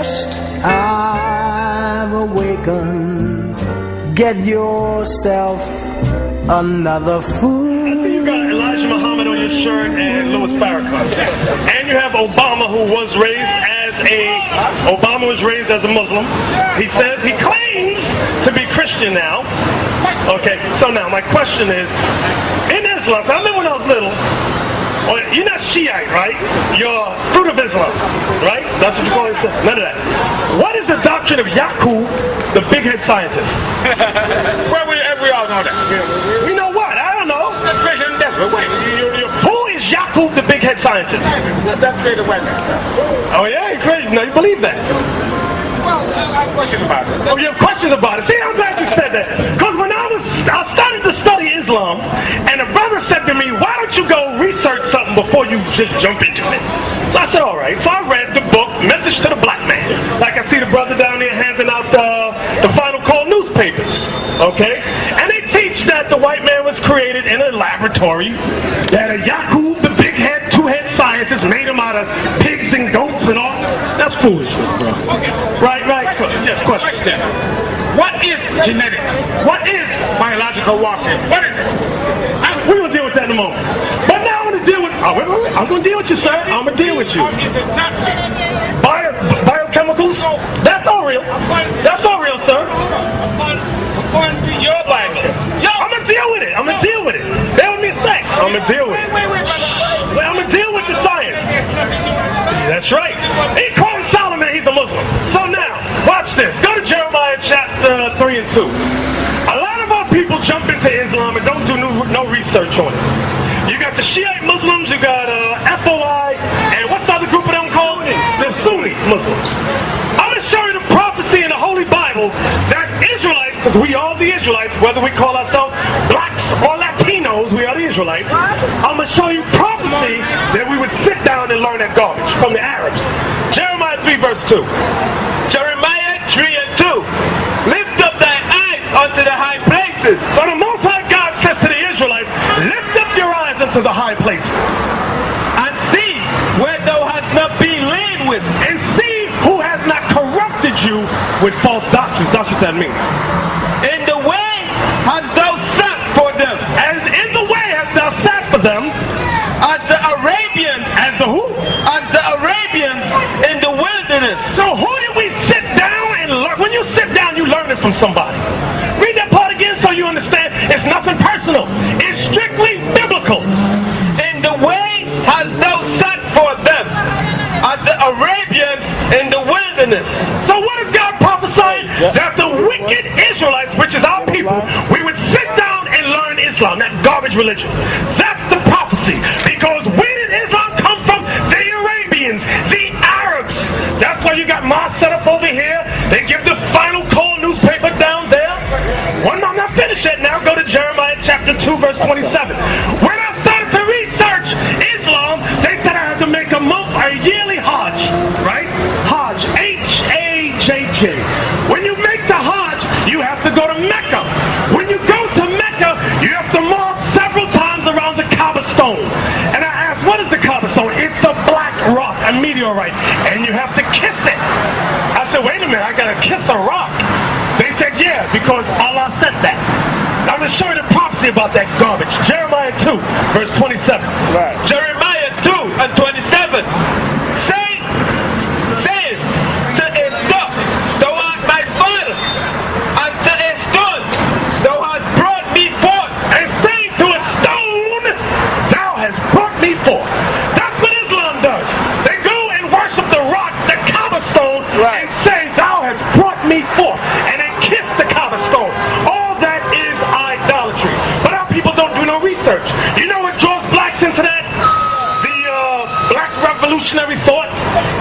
Ghost, I've awakened. Get yourself another fool. I see you got Elijah Muhammad on your shirt and Louis Farrakhan. And you have Obama, who was raised as a Muslim. He says he claims to be Christian now. Okay, so now my question is, in Islam, I remember when I was little, you're not Shiite, right? You're Fruit of Islam, right? That's what you call it? None of that. What is the doctrine of Yaqub, the big head scientist? Well, we all know that. We know what? I don't know. That's Christian devil. Wait, who is Yaqub, the big head scientist? That's created white man. Oh yeah, you're crazy. No, you believe that? Well, I have questions about it. Oh, you have questions about it? See, I'm glad you said that. Because when I started to study Islam, and a brother said to me, why don't you go research something before you just jump into it? So I said, all right. So I read the book, Message to the Black Man. Like I see the brother down there handing out the Final Call newspapers. Okay? And they teach that the white man was created in a laboratory, that a Yaqub, the big head, two-head scientist, made him out of pigs and goats and all. That's foolishness, bro. Okay. Right. Yes, question. What is genetics? What is biological warfare? What is it? We're going to deal with that in a moment. But now I'm going to deal with... Oh, wait. I'm going to deal with you, sir. I'm going to deal with you. Is it not Biochemicals? That's all real. That's all real, sir. according to your Bible? I'm going to deal with it. I'm going to deal with it. Bear with me a sec. I'm going to deal with it. Wait, brother. I'm going to deal with the science. That's right. He called Solomon, he's a Muslim. So now, watch this. Go to Jeremiah chapter 3 and 2. A lot of our people jump into Islam and don't do no research on it. You got the Shiite Muslims, you got FOI, and what's the other group of them called? The Sunni Muslims. I'm going to show you the prophecy in the Holy Bible that Israelites, because we are the Israelites, whether we call ourselves blacks or Latinos, we are the Israelites. I'm going to show you prophecy that we would sit down and learn that garbage from the Arabs. Jeremiah 3 verse 2. Jeremiah 3 and 2. Lift up thy eyes unto the high places. So the Most High God says to the Israelites, lift up your eyes unto the high places. And see where thou hast not been laid with. And see who has not corrupted you with false doctrines. That's what that means. In the way hast thou sat for them. And in the way hast thou sat for them. As the Arabians. As the who? As the Arabians in the wilderness. So who did we sit down and learn? When you sit down, you learn it from somebody. Read that part again so you understand. It's nothing personal. It's strictly biblical. In the way hast thou sat for them. As the Arabians in the wilderness. So what is God prophesying? That the wicked Israelites, which is our people, we would sit down and learn Islam, that garbage religion. That's the prophecy. Because where did Islam come from? The Arabians, the Arabs. That's why you got mosques set up over here. They give the Final Call newspaper down there. I'm not finished yet now. Go to Jeremiah chapter 2 verse 27. When I started to research Islam, they said I had to make a yearly Hajj, right? Hajj, H-A-J-J. When you make the Hajj, you have to go to Mecca. When you go to Mecca, you have to march several times around the Kaaba stone. And I asked, what is the Kaaba stone? It's a black rock, a meteorite, and you have to kiss it. I said, wait a minute, I gotta kiss a rock. They said, yeah, because Allah said that. I'm going to show you the prophecy about that garbage. Jeremiah 2, verse 27. Right. Jeremiah 2 and 27. Say to a stone, thou art my father, and to a stone, thou hast brought me forth. And say to a stone, thou hast brought me forth. That's what Islam does. They go and worship the rock, the Kaaba stone, and say, thou hast brought me forth. And they kiss the Kaaba stone. All that is idolatry. But our people don't do no research. You know what draws blacks into that? The black revolutionary thought,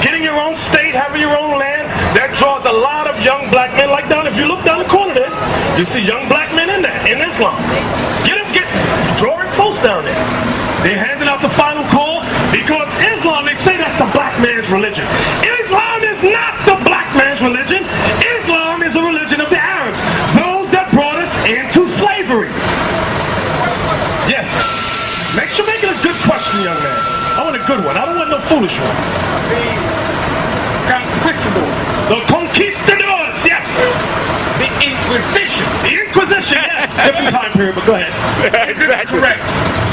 getting your own state, having your own land. That draws a lot of young black men. Like down, if you look down the corner there, you see young black men in there, in Islam. Get drawing close down there. They're handing out the Final Call because Islam, they say that's the black man's religion. Islam is not the black man's religion. Islam is a religion of the Arabs, those that brought us into slavery. Yes. Make sure you're making a good question, young man. I want a good one. I don't want no foolish one. The question board. Inquisition. The Inquisition, yes. Different time period, but go ahead. Exactly. Correct.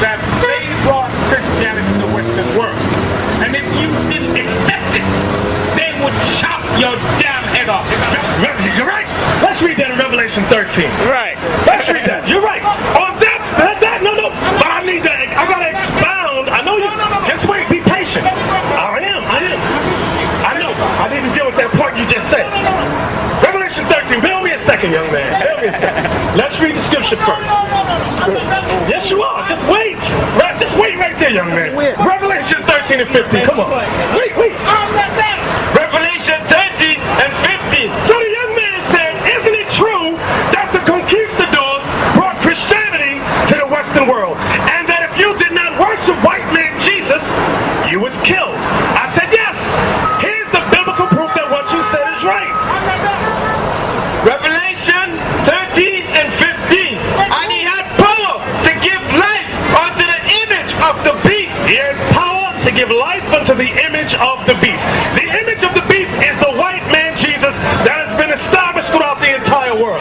That they brought Christianity to the Western world. And if you didn't accept it, they would chop your damn head off. You're right. Let's read that in Revelation 13. Right. Let's read that. You're right. On that, no. But I need to, I gotta expound. I know you, just wait, be patient. I am. I know. I need to deal with that point you just said. Revelation 13. Bear me a second, young man. Bear me a second. Let's read the scripture first. Yes, you are. Just wait. Right, just wait right there, young man. Revelation 13 and 15. Come on. Wait. Revelation 13 and 15. So the young man said, isn't it true that the conquistadors brought Christianity to the Western world, and that if you did not worship white man Jesus, you was killed? I said, yes. Here's the biblical proof that what you said is right. Revelation 13 and 15. And he had power to give life unto the image of the beast. He had power to give life unto the image of the beast. The image of the beast is the white man Jesus that has been established throughout the entire world.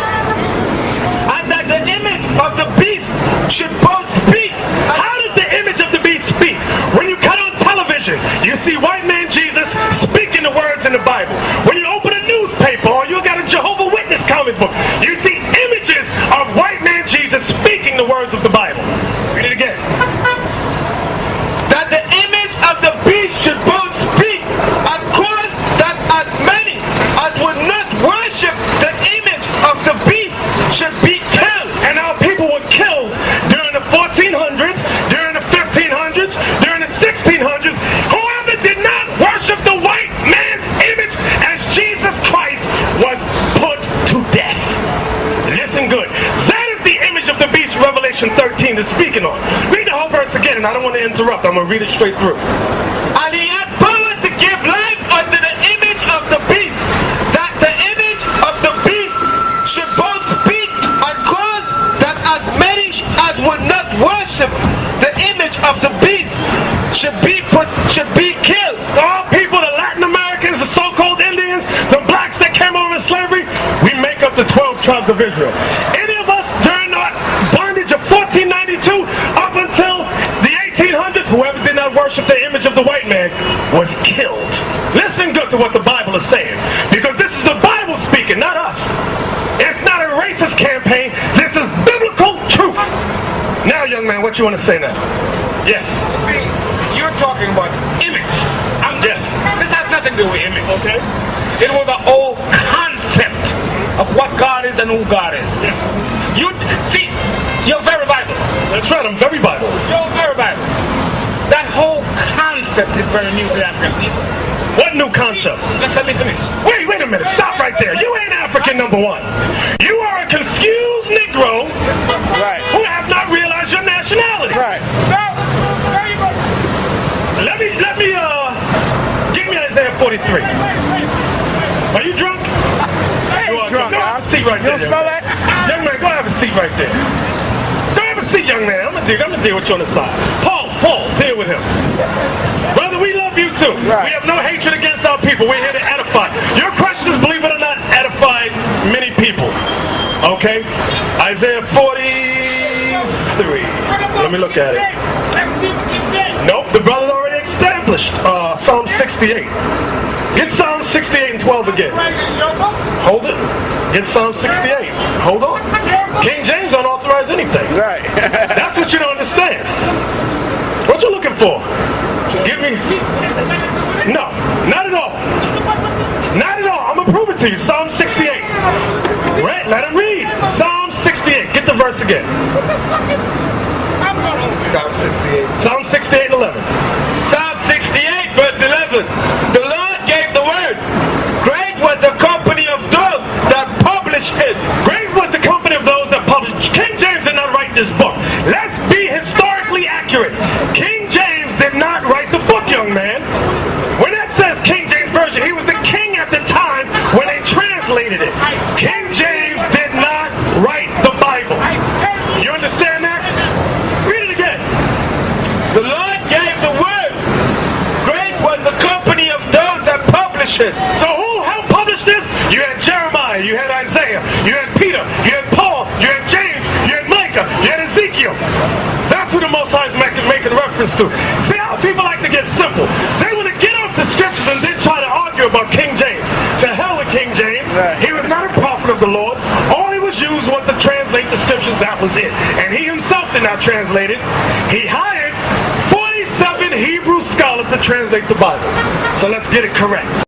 And that the image of the beast should both speak. How does the image of the beast speak? When you cut on television, you see white man Jesus speaking the words in the Bible. When you open a newspaper or you got a Jehovah's Witness comic book, you see images of white man Jesus speaking the words of the Bible. Read it again. That the image of the beast should both speak, and cause that as many as would not worship the image of the beast should be killed. And our people were killed during the 1400s, during the 1500s, during the 1600s. Whoever did not worship the white man's image as Jesus Christ was put to death. Listen good. That is the image of the beast Revelation 13 is speaking on. Read the whole verse again, and I don't want to interrupt. I'm going to read it straight through. And he had power to give life unto the image of the beast, that the image of the beast should both speak and cause that as many as would not worship the image of the beast should be killed. So our people, the Latin Americans, the so-called Indians, the blacks that came over in slavery, we make up the 12 tribes of Israel. Any of us during our bondage of 1492 up until the 1800s, whoever did not worship the image of the white man was killed. Listen good to what the Bible is saying, because this is the Bible speaking, not us. It's not a racist campaign. This is biblical truth. Now, young man, what you want to say now? Yes. See, you're talking about image. Yes. This has nothing to do with image. Okay. It was an old concept of what God is and who God is. Yes. You see, you're very Bible. That's right. I'm very Bible. You're very Bible. That whole concept is very new to the African people. What new concept? Just let me finish. Wait a minute. Stop right there. You ain't African, number one. You are a confused Negro who have not realized your nationality. Right. So, there you go. Let me, give me Isaiah 43. Are you drunk? I ain't drunk. Go have a seat right there. You don't smell that? Young man, go have a seat right there. Go have a seat, young man. I'm gonna deal with you on the side. Paul, deal with him. Brother, we love you too. Right. We have no hatred against our people. We're here to edify. Your questions, believe it or not, edified many people. Okay? Isaiah 43. Let me look at it. Nope, the brother already established Psalm 68. Get Psalm 68 and 12 again. Hold it. Get Psalm 68. Hold on. King James don't authorize anything. Right. That's what you don't understand. What you looking for? Give me. No, not at all. Not at all. I'm going to prove it to you. Psalm 68. Right, let him read. Psalm 68. Get the verse again. Psalm 68 and 11. Psalm 68 verse 11. The Lord gave the word. Great was the company of those that published it. Great was the company of those that published. King James did not write this book. Let's be historically accurate. King James did not write the book, young man. When that says King James Version, he was the king at the time when they translated it. King James did not write the Bible. You understand that? Read it again. The Lord gave the word. Great was the company of those that published it. So who helped publish this? You had Jeremiah, you had Isaiah, you had Peter, reference to. See how people like to get simple. They want to get off the scriptures and then try to argue about King James. To hell with King James. He was not a prophet of the Lord. All he was used was to translate the scriptures. That was it. And he himself did not translate it. He hired 47 Hebrew scholars to translate the Bible. So let's get it correct.